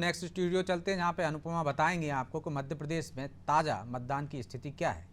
Next studio चलते हैं, जहां पे अनुपमा बताएंगे आपको कि मध्य प्रदेश में ताजा मतदान की स्थिति क्या है।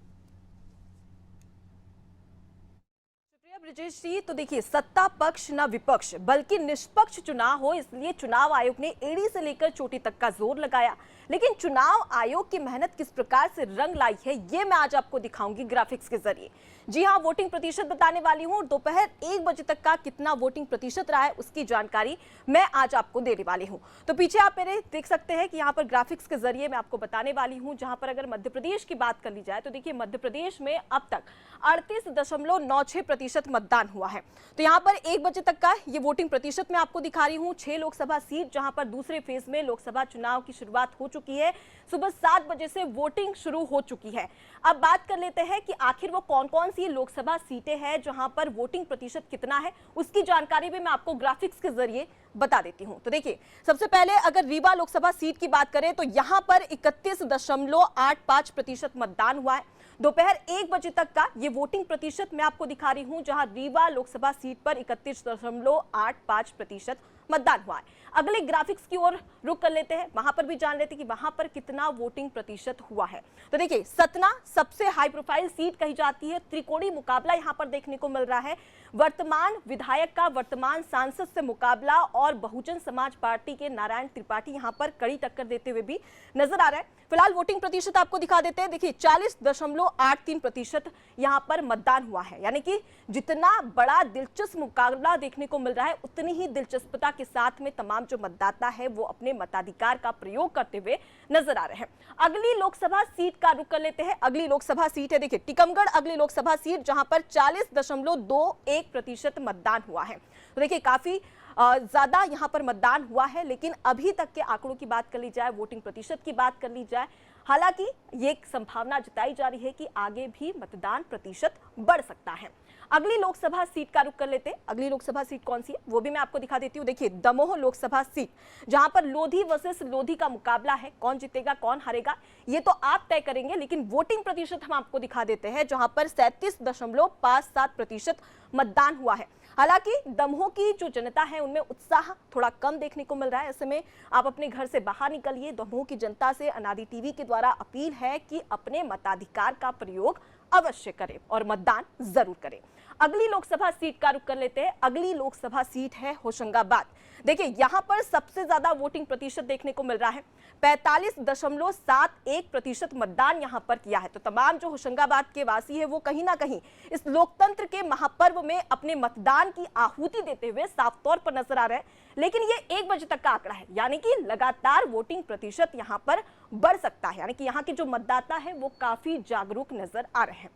ब्रिजेश जी, तो देखिए, सत्ता पक्ष न विपक्ष बल्कि निष्पक्ष चुनाव हो, इसलिए चुनाव आयोग ने एड़ी से लेकर चोटी तक का जोर लगाया। लेकिन चुनाव आयोग की मेहनत किस प्रकार से रंग लाई है, ये मैं आज आपको दिखाऊंगी ग्राफिक्स के जरिए। जी हां, वोटिंग प्रतिशत बताने वाली हूं। दोपहर 1 बजे तक का कितना वोटिंग प्रतिशत रहा है, उसकी जानकारी मैं आज आपको देने वाली हूं। तो पीछे आप मेरे देख सकते हैं कि यहाँ पर ग्राफिक्स के जरिए मैं आपको बताने वाली हूं। जहां पर अगर मध्य प्रदेश की बात कर ली जाए तो देखिए, मध्य प्रदेश में अब तक 38.96% मतदान हुआ है। तो यहाँ पर 1 बजे तक का ये वोटिंग प्रतिशत मैं आपको दिखा रही हूँ। 6 लोकसभा सीट जहां पर दूसरे फेज में लोकसभा चुनाव की शुरुआत हो चुकी है। सुबह 7 बजे से वोटिंग शुरू हो चुकी है। अब बात कर लेते हैं कि आखिर वो कौन कौन सी लोकसभा सीटें हैं जहां पर वोटिंग प्रतिशत कितना है, उसकी जानकारी भी मैं आपको ग्राफिक्स के जरिए बता देती हूं। तो देखिए, सबसे पहले अगर रीवा लोकसभा सीट की बात करें तो यहां पर 31.85% मतदान हुआ है। दोपहर 1 बजे तक का ये वोटिंग प्रतिशत मैं आपको दिखा रही हूं, जहां रीवा लोकसभा सीट पर 31.85% मतदान हुआ है। अगले ग्राफिक्स की ओर रुक कर लेते हैं, वहां पर भी जान लेते हैं कि वहां पर कितना वोटिंग प्रतिशत हुआ है। तो देखिए, सतना सबसे हाई प्रोफाइल सीट कही जाती है। त्रिकोणीय मुकाबला यहां पर देखने को मिल रहा है। वर्तमान विधायक का वर्तमान सांसद से मुकाबला और बहुजन समाज पार्टी के नारायण त्रिपाठी यहां पर कड़ी टक्कर देते हुए भी नजर आ रहा है। फिलहाल वोटिंग प्रतिशत आपको दिखा देते हैं। देखिए, 40.83% यहां पर मतदान हुआ है। यानी कि जितना बड़ा दिलचस्प मुकाबला देखने को मिल रहा है, उतनी ही दिलचस्पता के साथ में तमाम जो मतदाता है वो अपने मताधिकार का प्रयोग करते हुए नजर आ रहे हैं। अगली लोकसभा सीट का रुख कर लेते हैं। अगली लोकसभा सीट है, देखिए, टीकमगढ़ अगली लोकसभा सीट, जहां पर 40.21% मतदान हुआ है। तो देखिए, काफी ज्यादा यहां पर मतदान हुआ है। लेकिन अभी तक के आंकड़ों की बात कर ली जाए, वोटिंग प्रतिशत की बात कर ली जाए, हालांकि ये एक संभावना जताई जा रही है कि आगे भी मतदान प्रतिशत बढ़ सकता है। अगली लोकसभा सीट का रुख कर लेते हैं। अगली लोकसभा सीट कौन सी है वो भी मैं आपको दिखा देती हूँ। देखिए, दमोह लोकसभा सीट, जहां पर लोधी वर्सेस लोधी का मुकाबला है। कौन जीतेगा कौन हारेगा ये तो आप तय करेंगे, लेकिन वोटिंग प्रतिशत हम आपको दिखा देते हैं, जहां पर 37.57% मतदान हुआ है। हालांकि दमोह की जो जनता है उनमें उत्साह थोड़ा कम देखने को मिल रहा है। ऐसे में आप अपने घर से बाहर निकलिए। दमोह की जनता से अनादि टीवी के द्वारा अपील है कि अपने मताधिकार का प्रयोग अवश्य करें और मतदान जरूर करें। अगली लोकसभा सीट का रुख कर लेते हैं। अगली लोकसभा सीट है होशंगाबाद। देखिए, यहां पर सबसे ज्यादा वोटिंग प्रतिशत देखने को मिल रहा है। 45.71% मतदान यहां पर किया है। तो तमाम जो होशंगाबाद के वासी है वो कहीं ना कहीं इस लोकतंत्र के महापर्व में अपने मतदान की आहुति देते हुए साफ तौर पर नजर आ रहे हैं। लेकिन ये 1 बजे तक का आंकड़ा है, यानी कि लगातार वोटिंग प्रतिशत यहां पर बढ़ सकता है। यानी कि यहां के जो मतदाता है वो काफी जागरूक नजर आ रहे हैं।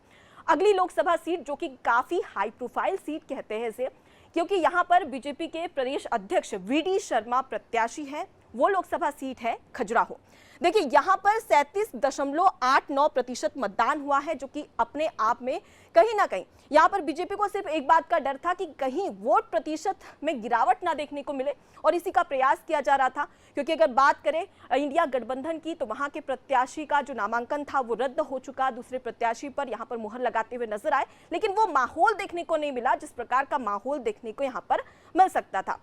अगली लोकसभा सीट, जो कि काफी हाई प्रोफाइल सीट कहते हैं इसे, क्योंकि यहां पर बीजेपी के प्रदेश अध्यक्ष वीडी शर्मा प्रत्याशी है, वो लोकसभा सीट है खजुराहो। देखिए, यहां पर 37.89% मतदान हुआ है, जो कि अपने आप में कहीं ना कहीं यहां पर बीजेपी को सिर्फ एक बात का डर था कि कहीं वोट प्रतिशत में गिरावट ना देखने को मिले, और इसी का प्रयास किया जा रहा था। क्योंकि अगर बात करें इंडिया गठबंधन की, तो वहां के प्रत्याशी का जो नामांकन था वो रद्द हो चुका। दूसरे प्रत्याशी पर यहां पर मुहर लगाते हुए नजर आए, लेकिन वो माहौल देखने को नहीं मिला जिस प्रकार का माहौल देखने को यहां पर मिल सकता था।